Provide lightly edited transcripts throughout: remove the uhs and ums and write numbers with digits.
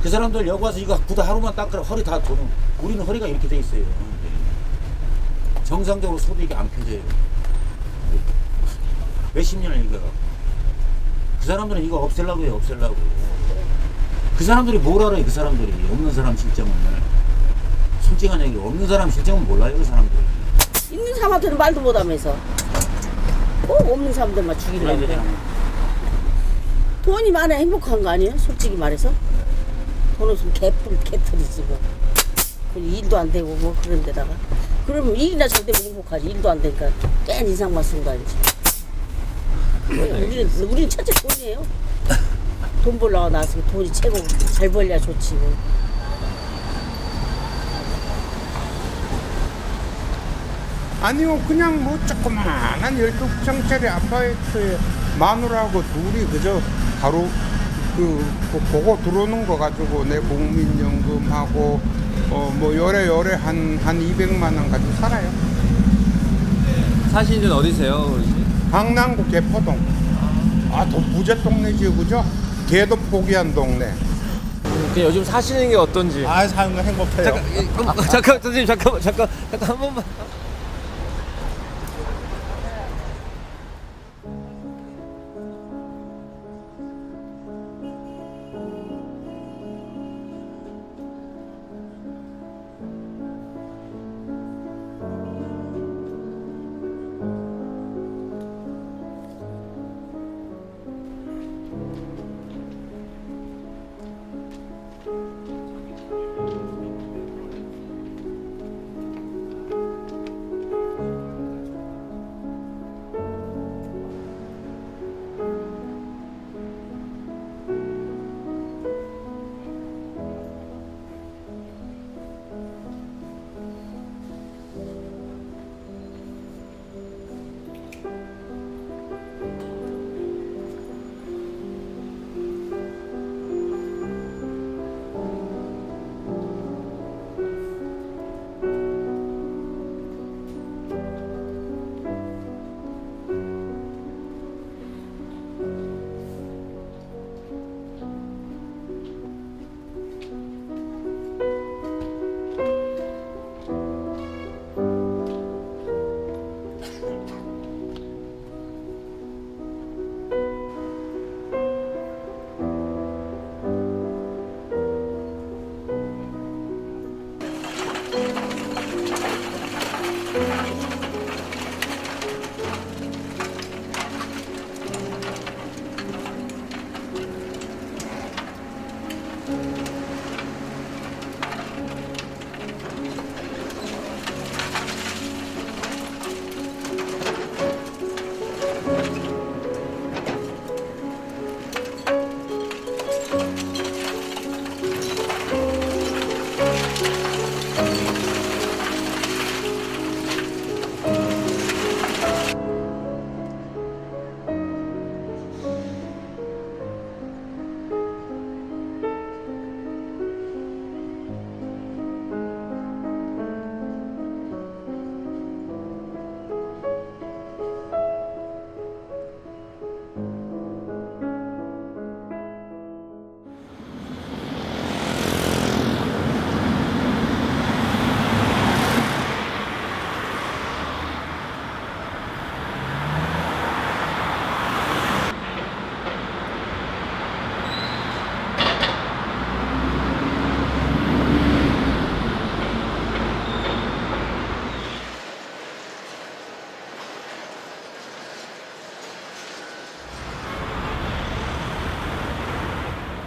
그 사람들 여기 와서 이거 구두 하루만 닦으라 허리 다 도는. 우리는 허리가 이렇게 돼 있어요. 정상적으로 소도 이게 안 펴져요. 몇십 년을 이거. 그 사람들은 이거 없애려고 해요, 없애려고. 그 사람들이 뭘 알아요, 그 사람들이. 없는 사람 실정을. 솔직한 얘기로 없는 사람 실정은 몰라요, 그 사람들. 있는 사람한테는 말도 못하면서 꼭 없는 사람들만 죽이려고 그래. 돈이 많아야 행복한 거 아니에요? 솔직히 말해서. 돈 없으면 개풀이지 뭐. 일도 안 되고 뭐 그런 데다가. 그러면 일이나 잘 되면 행복하지. 일도 안 되니까 깬 이상만 쓰는 거 아니지. 우리는 첫째 돈이에요. 돈 벌려고 나왔으면 돈이 최고. 잘 벌려야 좋지 뭐. 아니요, 그냥 뭐 조그만한 12평짜리 아파트에 마누라하고 둘이 그저 하루 그거 들어오는 거 가지고 내 국민연금하고 뭐 요래 한 200만 원 가지고 살아요. 사시는 어디세요, 어르신? 강남구 개포동. 아, 더 부자 동네지, 그죠? 개도 포기한 동네. 그냥 요즘 사시는 게 어떤지. 아, 사는 거 행복해요. 잠깐, 선생님, 잠깐 한 번만.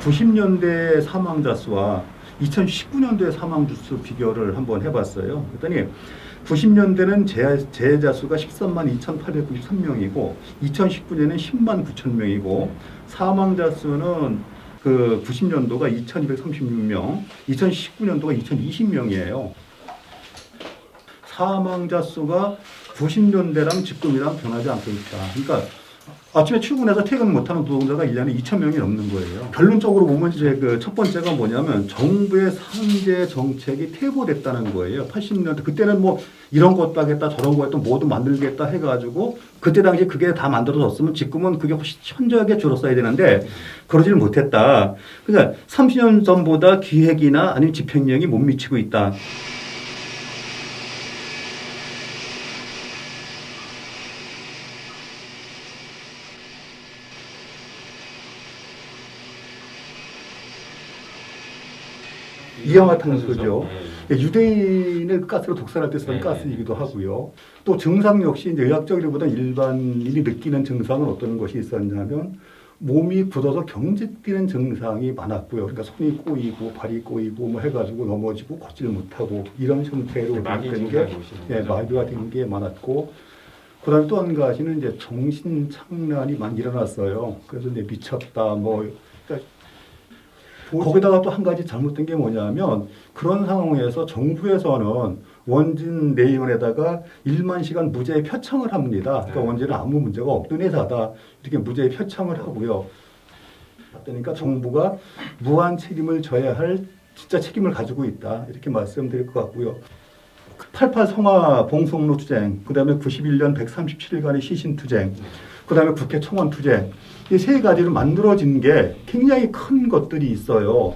(90년대) 사망자 수와 2019년도의 사망자 수 비교를 한번 해봤어요. 그랬더니 90년대는 재해자 수가 13만 2,893명이고 2019년에는 10만 9천 명이고 사망자 수는 그 90년도가 2,236명, 2019년도가 2,020명이에요. 사망자 수가 90년대랑 지금이랑 변하지 않고 있다. 그러니까 아침에 출근해서 퇴근 못하는 노동자가 1년에 2,000명이 넘는 거예요. 결론적으로 보면 이제 그 첫 번째가 뭐냐면 정부의 3대 정책이 퇴보됐다는 거예요. 80년대 그때는 뭐 이런 것도 하겠다 저런 거 했다 뭐도 만들겠다 해가지고 그때 당시 그게 다 만들어졌으면 지금은 그게 훨씬 현저하게 줄었어야 되는데 그러지를 못했다. 그러니까 30년 전보다 기획이나 아니면 집행력이 못 미치고 있다. 이氧화탄소죠. 유대인을 가스로 독살할 때 쓰는 가스이기도 하고요. 또 증상 역시 이제 의학적이보다 일반인이 느끼는 증상은 어떤 것이 있었냐면 몸이 굳어서 경직되는 증상이 많았고요. 그러니까 손이 꼬이고 발이 꼬이고 뭐 해가지고 넘어지고 걷질 못하고 이런 형태로 된 게 마비가 된 게 많았고. 그다음에 또 한 가지는 이제 정신 착란이 많이 일어났어요. 그래서 이제 미쳤다 뭐. 그러니까 거기다가 또 한 가지 잘못된 게 뭐냐면 그런 상황에서 정부에서는 원진 내의원에다가 1만 시간 무죄 표창을 합니다. 그러니까 원진은 아무 문제가 없던 회사다 이렇게 무죄 표창을 하고요. 그러니까 정부가 무한 책임을 져야 할 진짜 책임을 가지고 있다 이렇게 말씀드릴 것 같고요. 88 성화 봉송로 투쟁, 그다음에 91년 137일간의 시신 투쟁, 그다음에 국회 청원 투쟁 이 세 가지로 만들어진 게 굉장히 큰 것들이 있어요.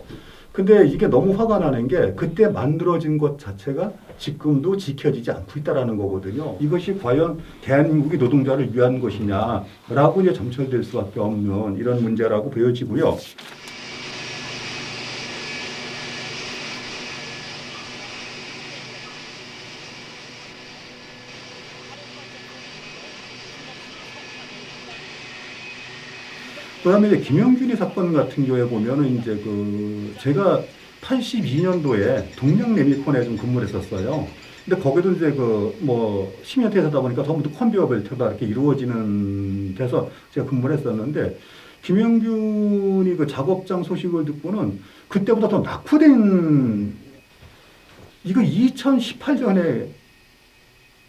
근데 이게 너무 화가 나는 게 그때 만들어진 것 자체가 지금도 지켜지지 않고 있다라는 거거든요. 이것이 과연 대한민국의 노동자를 위한 것이냐라고 이제 점철될 수밖에 없는 이런 문제라고 보여지고요. 그다음에 이제 김영균이 사건 같은 경우에 보면은 이제 그 제가 82년도에 동양레미콘에 좀 근무를 했었어요. 근데 거기도 이제 그 뭐 시멘트회사다 보니까 전부 다 컨베이어 벨트가 이렇게 이루어지는 데서 제가 근무를 했었는데 김영균이 그 작업장 소식을 듣고는 그때보다 더 낙후된 이거 2018년에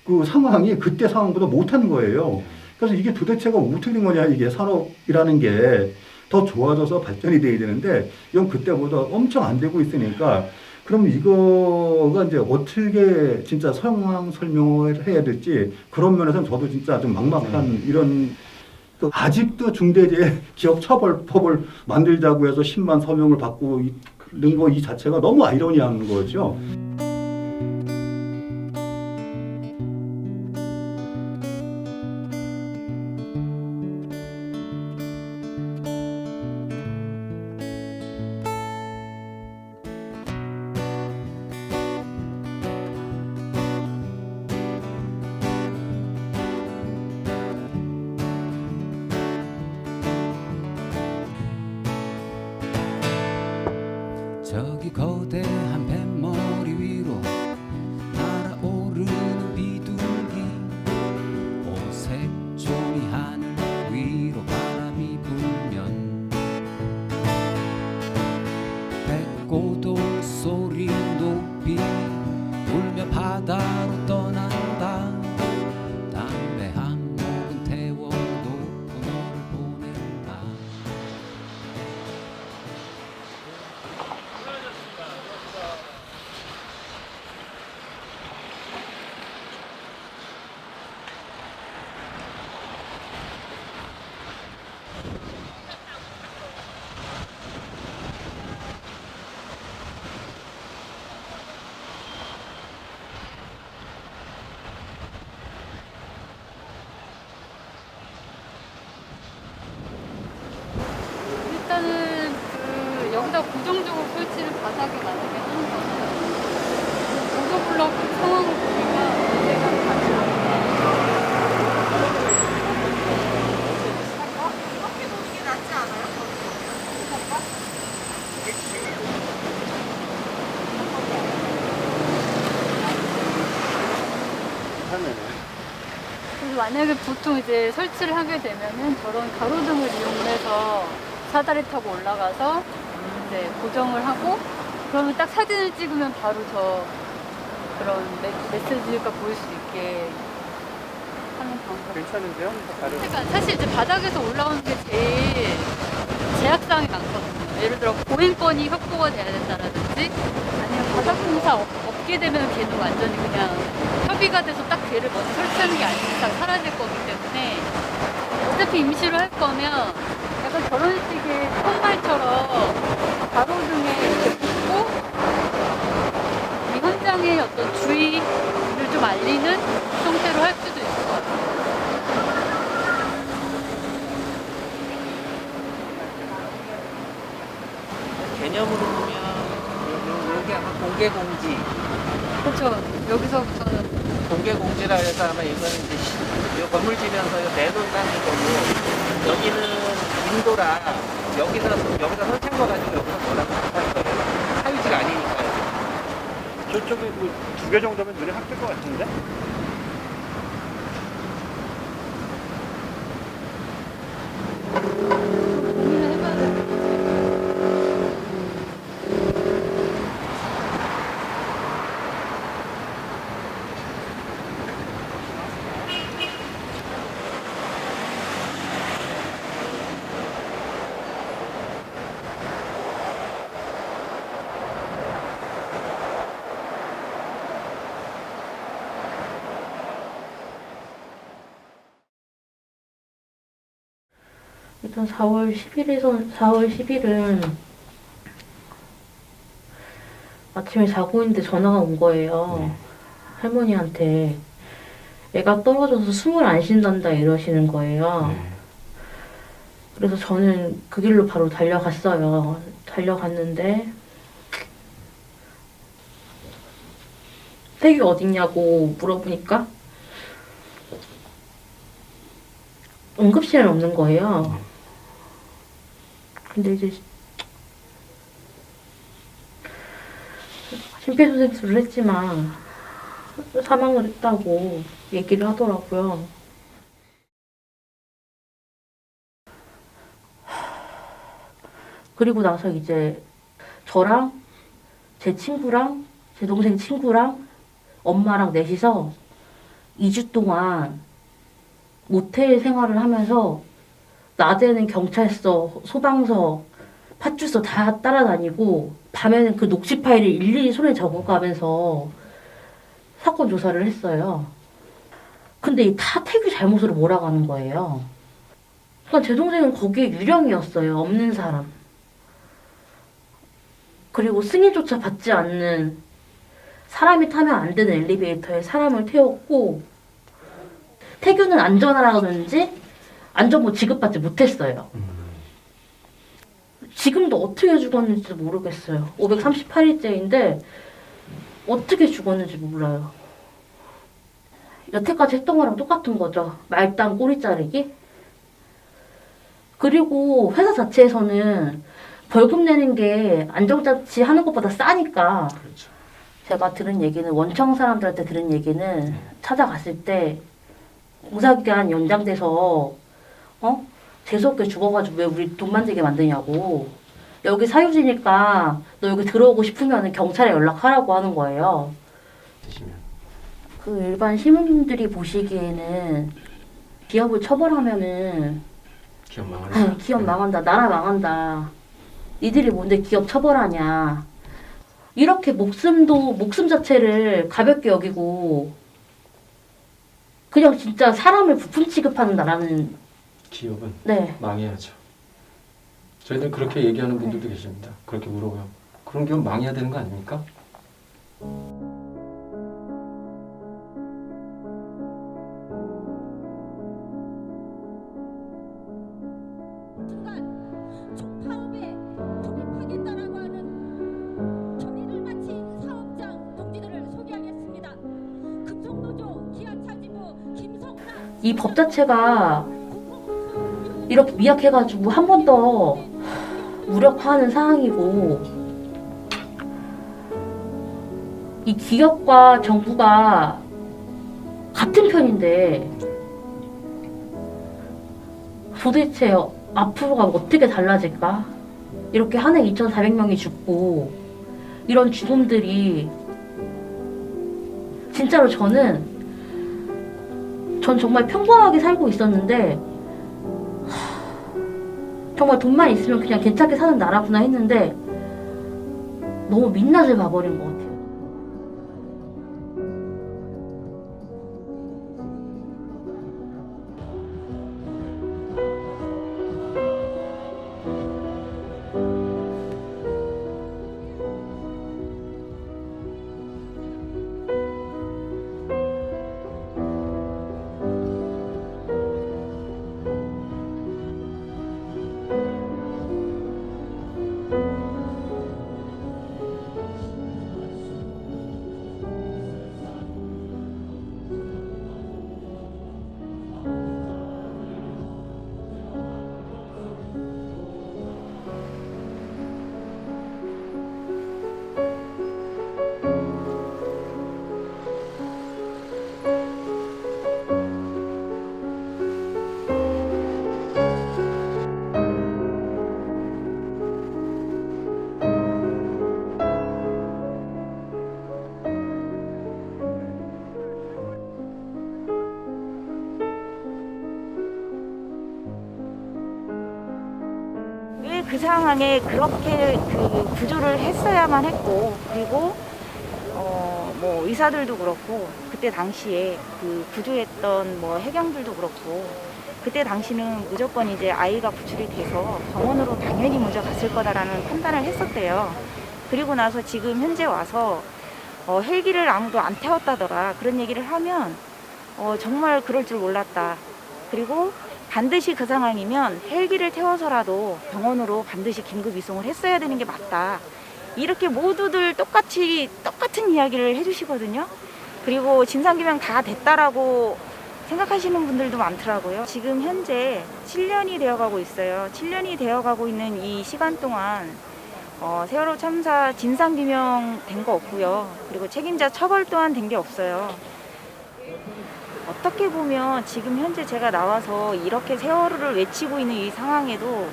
그 상황이 그때 상황보다 못한 거예요. 그래서 이게 도대체가 어떻게 된 거냐, 이게 산업이라는 게 더 좋아져서 발전이 돼야 되는데, 이건 그때보다 엄청 안 되고 있으니까, 그럼 이거가 이제 어떻게 진짜 상황 설명을 해야 될지, 그런 면에서는 저도 진짜 좀 막막한 이런, 또 아직도 중대재해 기업처벌법을 만들자고 해서 10만 서명을 받고 있는 거 이 자체가 너무 아이러니한 거죠. 저기 거대한 뱃머리 위로 날아오르는 비둘기 오색종이 하늘 위로 바람이 불면 백고돌 소리 높이 울며 바다로 떠난다. 담배 한 모금 태워놓고 너를 보낸다. 일단은 그 여기다 고정적으로 설치를 바닥에 만약에 하는 거는 보도블록 상황을 보니까 문제가 많이 이렇게 놓는 게 낫지 않아요? 그래서 만약에 보통 이제 설치를 하게 되면은 저런 가로등을 이용해서 사다리 타고 올라가서 이제 고정을 하고 그러면 딱 사진을 찍으면 바로 저 그런 메시지가 보일 수 있게 하는 방법. 괜찮은데요? 그러니까 사실 이제 바닥에서 올라오는 게 제일 제약사항이 많거든요. 예를 들어 보행권이 확보가 돼야 된다라든지 아니면 바닥 공사 없게 되면 걔는 완전히 그냥 협의가 돼서 딱 걔를 먼저 설치하는 게 아닌 이상 사라질 거기 때문에 어차피 임시로 할 거면 약간 결혼식의 콧말처럼 가로등에 이렇게 붙고 이 현장의 어떤 주의를 좀 알리는 형태로 할 수도 있을 것 같아요. 개념으로 보면 여기 아마 공개 공지, 그렇죠. 여기서부터는 공개 공지라 해서 아마 이거는 이제 요 건물 지면서 내놓는다는 거고 여기는 인도라 여기다 설치한 거 가지고 여기서 뭐라고 못할 거예요. 사유지가 아니니까요. 저쪽에 두 개 정도면 눈에 확 뜰 것 같은데? 고민을 해봐야 될 것 같아요. 일단 4월 10일은 아침에 자고 있는데 전화가 온 거예요. 할머니한테 애가 떨어져서 숨을 안 쉰단다 이러시는 거예요. 그래서 저는 그 길로 바로 달려갔어요. 달려갔는데 태규 어딨냐고 물어보니까 응급실에 없는 거예요. 근데 이제 심폐소생술을 했지만 사망을 했다고 얘기를 하더라고요. 그리고 나서 이제 저랑 제 친구랑 제 동생 친구랑 엄마랑 넷이서 2주 동안 모텔 생활을 하면서 낮에는 경찰서, 소방서, 파출소 다 따라다니고 밤에는 그 녹취 파일을 일일이 손에 적어가면서 사건 조사를 했어요. 근데 다 태규 잘못으로 몰아가는 거예요. 그러니까 제 동생은 거기에 유령이었어요. 없는 사람. 그리고 승인조차 받지 않는 사람이 타면 안 되는 엘리베이터에 사람을 태웠고 태규는 안전하라든지 안전모 지급받지 못했어요. 지금도 어떻게 죽었는지 모르겠어요. 538일째인데 어떻게 죽었는지 몰라요. 여태까지 했던 거랑 똑같은 거죠. 말단 꼬리 자르기. 그리고 회사 자체에서는 벌금 내는 게 안전장치 하는 것보다 싸니까. 그렇죠. 제가 들은 얘기는 원청 사람들한테 들은 얘기는 찾아갔을 때 무사기한 연장돼서 재수없게 죽어가지고 왜 우리 돈 만들게 만드냐고. 여기 사유지니까 너 여기 들어오고 싶으면 경찰에 연락하라고 하는 거예요. 그 일반 시민들이 보시기에는 기업을 처벌하면은 기업 망한다. 나라 망한다. 니들이 뭔데 기업 처벌하냐. 이렇게 목숨 자체를 가볍게 여기고 그냥 진짜 사람을 부품 취급하는 나라는 기업은 네. 망해야죠. 저희들 그렇게 얘기하는 분들도 계십니다. 그렇게 물어보면 그런 기업 망해야 되는 거 아닙니까? 이 법 자체가 이렇게 미약해가지고 한 번 더 무력화하는 상황이고 이 기업과 정부가 같은 편인데 도대체 앞으로가 어떻게 달라질까? 이렇게 한 해 2,400명이 죽고 이런 죽음들이 진짜로 저는 전 정말 평범하게 살고 있었는데 정말 돈만 있으면 그냥 괜찮게 사는 나라구나 했는데 너무 민낯을 봐버린 것 같아요. 왜 그 상황에 그렇게 그 구조를 했어야만 했고, 그리고 뭐 의사들도 그렇고 그때 당시에 그 구조했던 뭐 해경들도 그렇고 그때 당시는 무조건 이제 아이가 구출이 돼서 병원으로 당연히 먼저 갔을 거다라는 판단을 했었대요. 그리고 나서 지금 현재 와서 헬기를 아무도 안 태웠다더라 그런 얘기를 하면 정말 그럴 줄 몰랐다. 그리고 반드시 그 상황이면 헬기를 태워서라도 병원으로 반드시 긴급 이송을 했어야 되는 게 맞다. 이렇게 모두들 똑같은 이야기를 해주시거든요. 그리고 진상규명 다 됐다라고 생각하시는 분들도 많더라고요. 지금 현재 7년이 되어가고 있어요. 7년이 되어가고 있는 이 시간 동안 세월호 참사 진상규명 된 거 없고요. 그리고 책임자 처벌 또한 된 게 없어요. 어떻게 보면 지금 현재 제가 나와서 이렇게 세월호를 외치고 있는 이 상황에도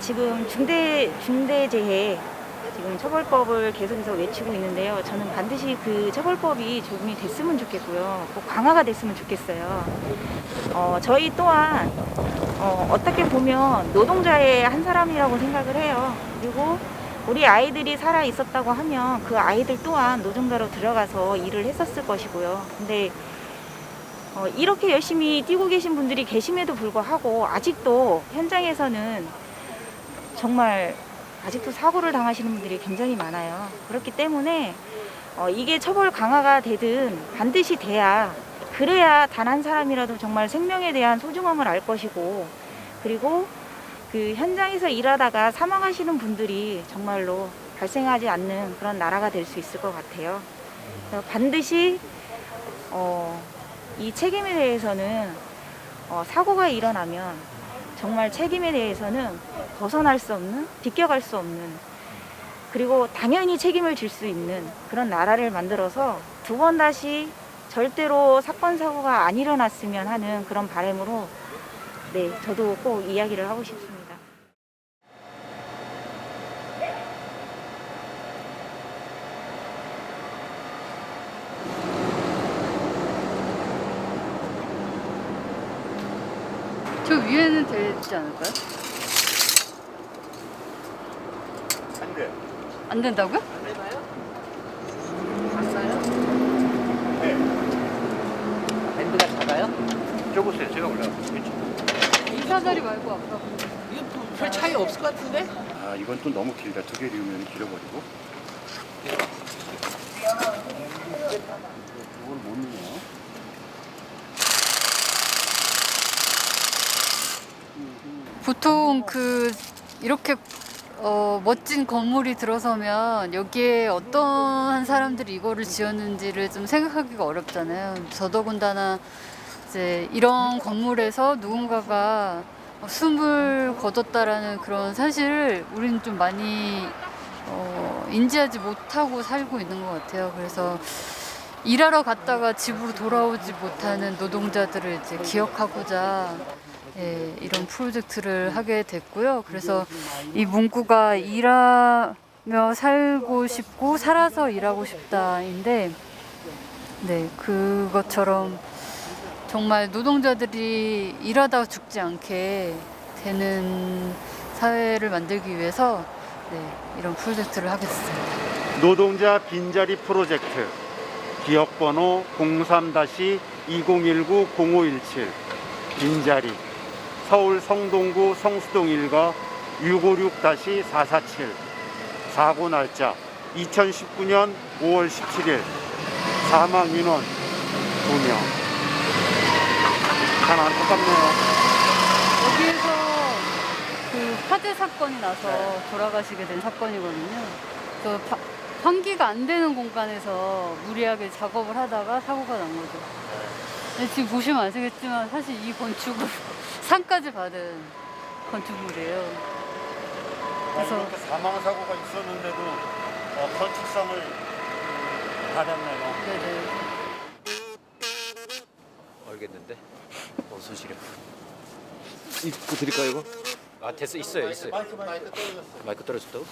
지금 중대재해 지금 처벌법을 계속해서 외치고 있는데요. 저는 반드시 그 처벌법이 적용이 됐으면 좋겠고요. 꼭 강화가 됐으면 좋겠어요. 저희 또한 어떻게 보면 노동자의 한 사람이라고 생각을 해요. 그리고 우리 아이들이 살아 있었다고 하면 그 아이들 또한 노동자로 들어가서 일을 했었을 것이고요. 근데 이렇게 열심히 뛰고 계신 분들이 계심에도 불구하고 아직도 현장에서는 정말 아직도 사고를 당하시는 분들이 굉장히 많아요. 그렇기 때문에 이게 처벌 강화가 되든 반드시 돼야, 그래야 단 한 사람이라도 정말 생명에 대한 소중함을 알 것이고, 그리고 그 현장에서 일하다가 사망하시는 분들이 정말로 발생하지 않는 그런 나라가 될 수 있을 것 같아요. 그래서 반드시 이 책임에 대해서는 사고가 일어나면 정말 책임에 대해서는 벗어날 수 없는, 비껴갈 수 없는, 그리고 당연히 책임을 질 수 있는 그런 나라를 만들어서 두 번 다시 절대로 사건 사고가 안 일어났으면 하는 그런 바람으로 네, 저도 꼭 이야기를 하고 싶습니다. 저 위에는 되지 않을까요? 안 돼. 안 된다고요? 안 되나요? 봤어요? 네. 밴드가 작아요? 줘보세요. 제가 올라갈게요. 이 사다리 말고 아까 이건 별 차이 없을 것 같은데? 아, 이건 또 너무 길다. 두 개 리우면 길어버리고. 이걸 못 넣어. 보통 이렇게 멋진 건물이 들어서면 여기에 어떤 사람들이 이거를 지었는지를 좀 생각하기가 어렵잖아요. 더더군다나 이제 이런 건물에서 누군가가 숨을 거뒀다라는 그런 사실을 우리는 좀 많이 인지하지 못하고 살고 있는 것 같아요. 그래서 일하러 갔다가 집으로 돌아오지 못하는 노동자들을 이제 기억하고자 이런 프로젝트를 하게 됐고요. 그래서 이 문구가 일하며 살고 싶고 살아서 일하고 싶다인데, 네, 그것처럼 정말 노동자들이 일하다가 죽지 않게 되는 사회를 만들기 위해서 이런 프로젝트를 하게 됐습니다. 노동자 빈자리 프로젝트 기억번호 03-2019-0517 빈자리 서울 성동구 성수동 1가 656-447 사고 날짜 2019년 5월 17일 사망 인원 2명. 참 안타깝네요. 여기에서 그 화재 사건이 나서 돌아가시게 된 사건이거든요. 저 환기가 안 되는 공간에서 무리하게 작업을 하다가 사고가 난 거죠. 근데 지금 보시면 아시겠지만 사실 이 건축은 상까지 받은 건축물이에요. 그래서 이렇게 사망 사고가 있었는데도 건축상을 받았네요. 네네. 알겠는데. 손실이. 이거 드릴까요 이거? 아 됐어 있어요. 마이크 떨어졌다고?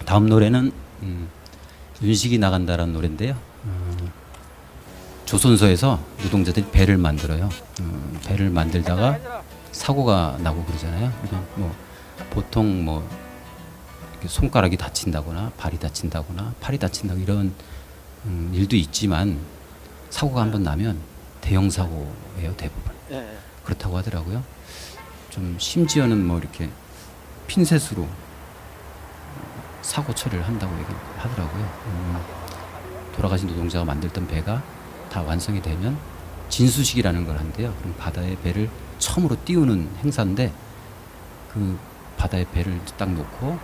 다음 노래는 윤식이 나간다라는 노래인데요. 조선소에서 노동자들이 배를 만들어요. 배를 만들다가 사고가 나고 그러잖아요. 뭐 보통 뭐 손가락이 다친다거나 발이 다친다거나 팔이 다친다고 이런 일도 있지만 사고가 한번 나면 대형 사고예요 대부분. 그렇다고 하더라고요. 좀 심지어는 뭐 이렇게 핀셋으로 사고 처리를 한다고 얘기하더라고요. 돌아가신 노동자가 만들던 배가 다 완성이 되면 진수식이라는 걸 한대요. 그럼 바다에 배를 처음으로 띄우는 행사인데 그 바다에 배를 딱 놓고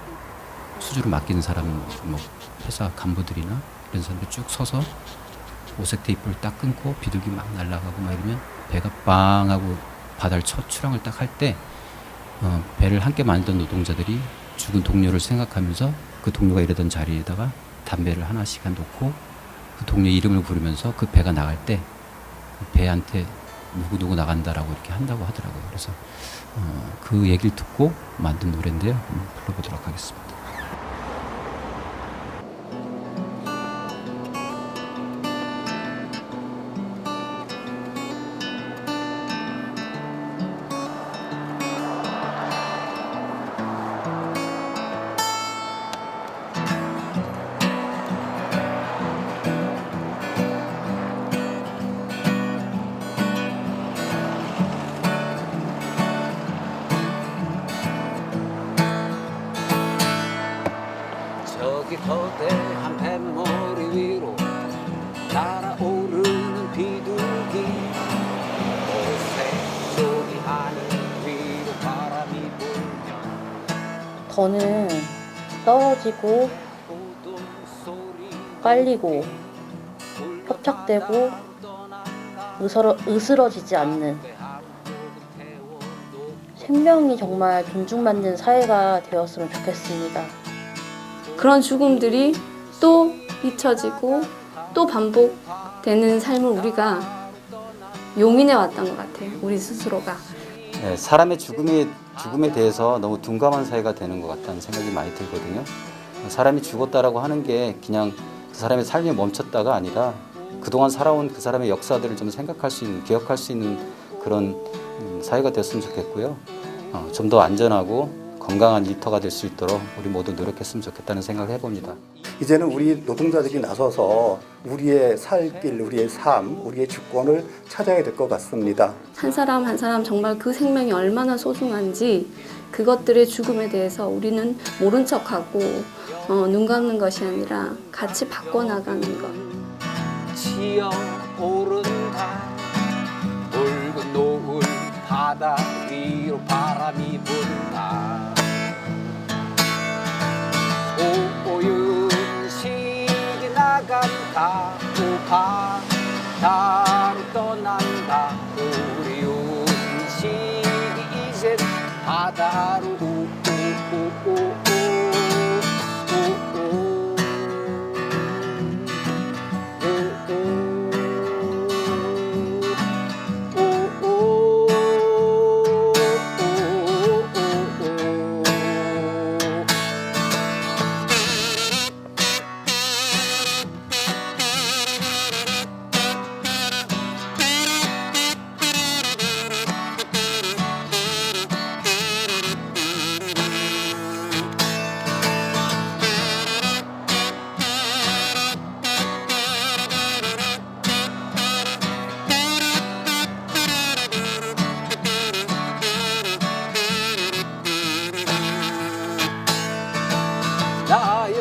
수주로 맡기는 사람은 뭐 회사 간부들이나 이런 사람들 쭉 서서 오색 테이프를 딱 끊고 비둘기 막 날아가고 막 이러면 배가 빵 하고 바다를 첫 출항을 딱 할 때 배를 함께 만든 노동자들이 죽은 동료를 생각하면서 그 동료가 이러던 자리에다가 담배를 하나씩 놓고 그 동료 이름을 부르면서 그 배가 나갈 때 배한테 누구 나간다라고 이렇게 한다고 하더라고요. 그래서 그 얘기를 듣고 만든 노래인데요. 불러보도록 하겠습니다. 저기 거대한 뱃머리 위로 날아오르는 비둘기 오색 소리 하늘 위로 바람이 불면 더는 떨어지고 깔리고 협착되고 으스러지지 않는 생명이 정말 존중받는 사회가 되었으면 좋겠습니다. 그런 죽음들이 또 잊혀지고 또 반복되는 삶을 우리가 용인해 왔던 것 같아요. 우리 스스로가. 네, 사람의 죽음에 대해서 너무 둔감한 사회가 되는 것 같다는 생각이 많이 들거든요. 사람이 죽었다라고 하는 게 그냥 그 사람의 삶이 멈췄다가 아니라 그동안 살아온 그 사람의 역사들을 좀 생각할 수 있는, 기억할 수 있는 그런 사회가 되었으면 좋겠고요. 좀 더 안전하고 건강한 일터가 될 수 있도록 우리 모두 노력했으면 좋겠다는 생각을 해봅니다. 이제는 우리 노동자들이 나서서 우리의 살 길, 우리의 삶, 우리의 주권을 찾아야 될 것 같습니다. 한 사람 한 사람 정말 그 생명이 얼마나 소중한지 그것들의 죽음에 대해서 우리는 모른 척하고 눈 감는 것이 아니라 같이 바꿔나가는 것. 치어 오른다 붉은 노을 바다 위로 바람이 분다 오윤식이 나간다 바다로 떠난다 우리 윤식이 이제 바다로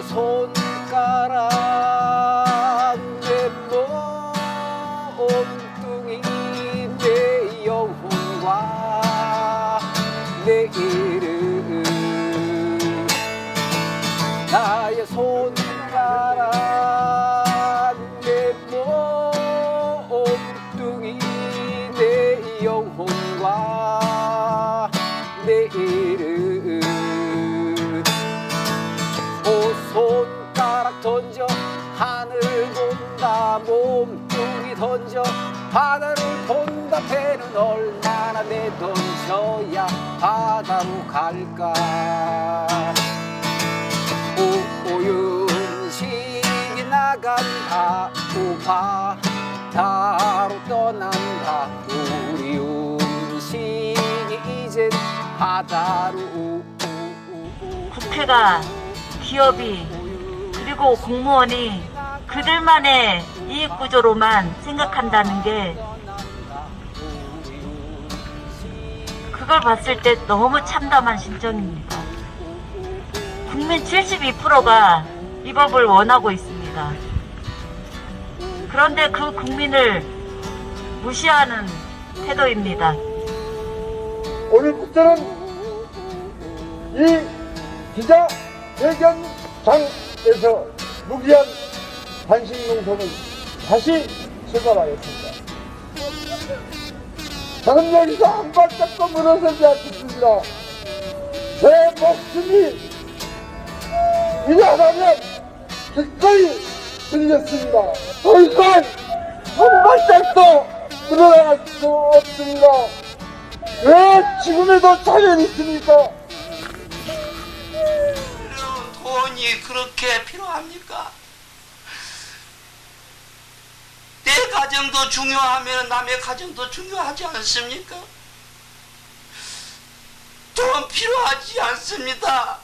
손가락 내 몸뚱이 내 영혼과 내 이름 나의 손가락 내 몸뚱이 내 영혼과 내 이름 오 손가락 던져 하늘 본다 몸뚱이 던져 바다를 본다 배는 얼마나 내던져야 바다로 갈까 오윤식이 나간다 오 바다로 떠난다 우리 윤식이 이젠 바다로 국회가 기업이 그리고 공무원이 그들만의 이익 구조로만 생각한다는 게 그걸 봤을 때 너무 참담한 심정입니다. 국민 72%가 이 법을 원하고 있습니다. 그런데 그 국민을 무시하는 태도입니다. 오늘 국회는 이 기자회견장에서 무기한 단식 농성을 다시 출발하였습니다. 저는 여기서 한 발짝도 물러서지 않겠습니다. 제 목숨이 일어나면 기꺼이 드리겠습니다. 더 이상 한 발짝도 물러날 수 없습니다. 왜 지금에도 자연 있습니까? 돈이 그렇게 필요합니까? 내 가정도 중요하면 남의 가정도 중요하지 않습니까? 돈 필요하지 않습니다.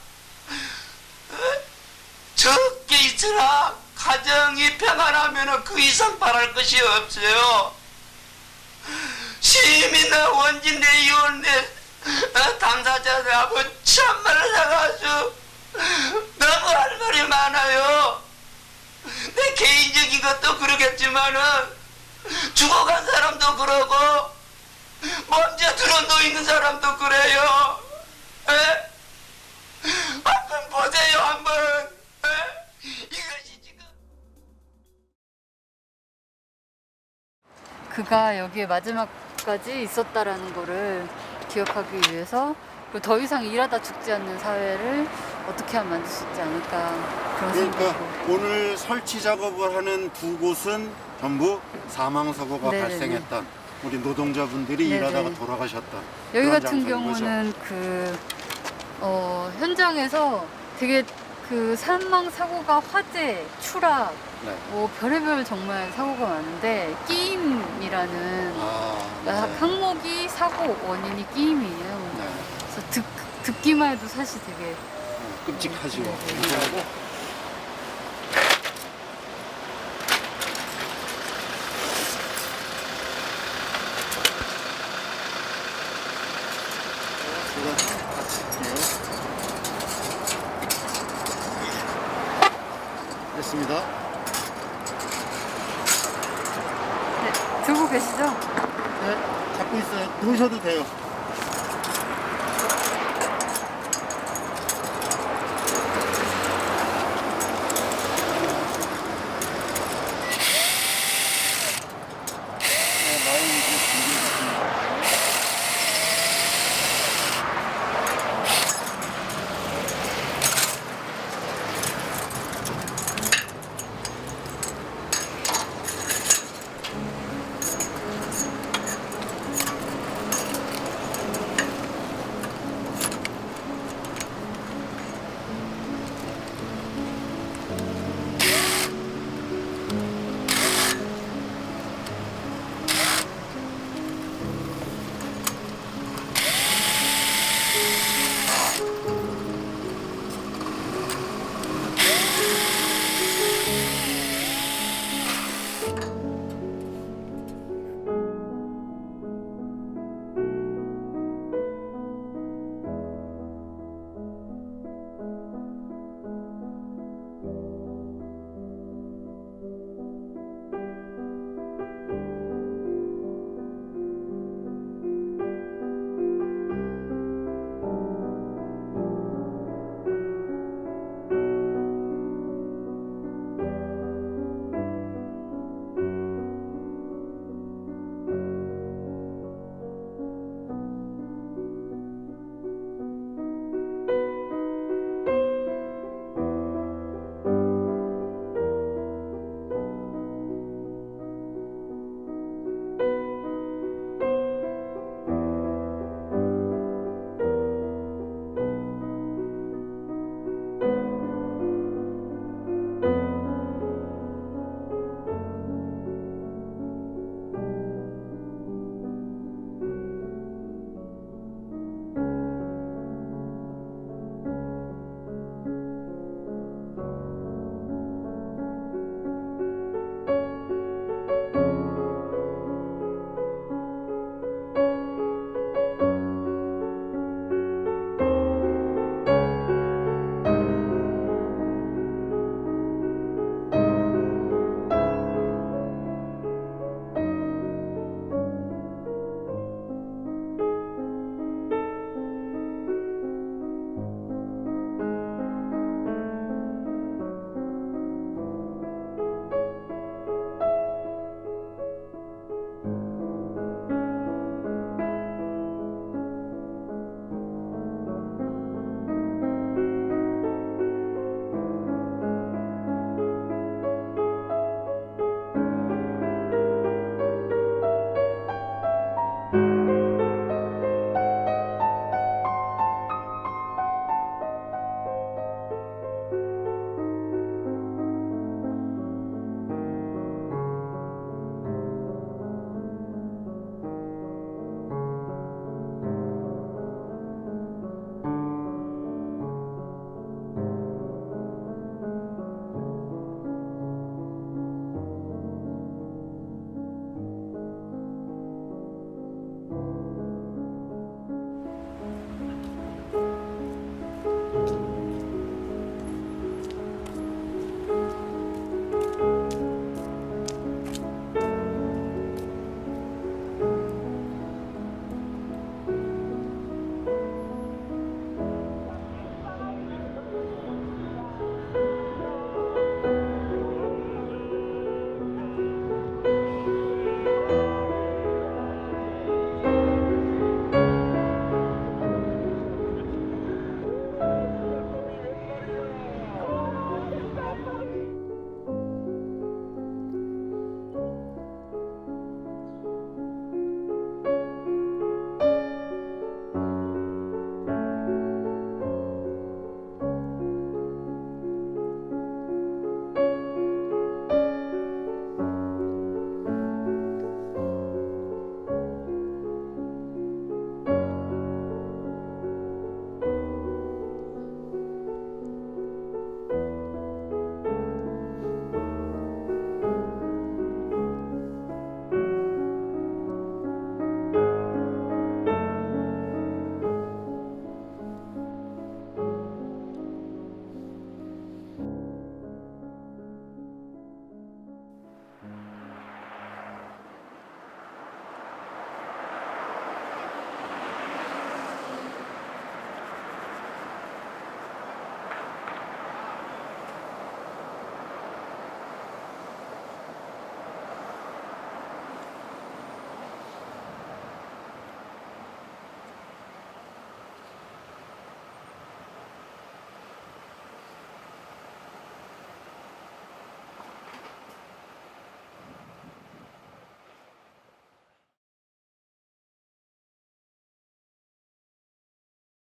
적게 있으나 가정이 평안하면 그 이상 바랄 것이 없어요. 시민나 원진 내 이혼 내 당사자들하고 참말을 해가지고 너무 할 말이 많아요. 내 개인적인 것도 그러겠지만은 죽어간 사람도 그러고 먼저 들어놓여 있는 사람도 그래요. 에? 한번 보세요 한번. 이것이 지금 그가 여기에 마지막까지 있었다라는 거를 기억하기 위해서 그리고 더 이상 일하다 죽지 않는 사회를 어떻게 하면 만들 수 있지 않을까 그런 그러니까 생각이. 오늘 설치 작업을 하는 두 곳은 전부 사망 사고가 네네네. 발생했던 우리 노동자분들이 네네. 일하다가 돌아가셨던 여기 그런 같은 장소인 거죠. 경우는 현장에서 되게 그 사망 사고가 화재, 추락, 네. 뭐 별의별 정말 사고가 많은데 끼임이라는 네. 항목이 사고 원인이 끼임이에요. 네. 그래서 듣기만 해도 사실 되게 끔찍하죠. 네. 됐습니다. 네, 들고 계시죠? 네, 잡고 있어요. 놓으셔도 돼요.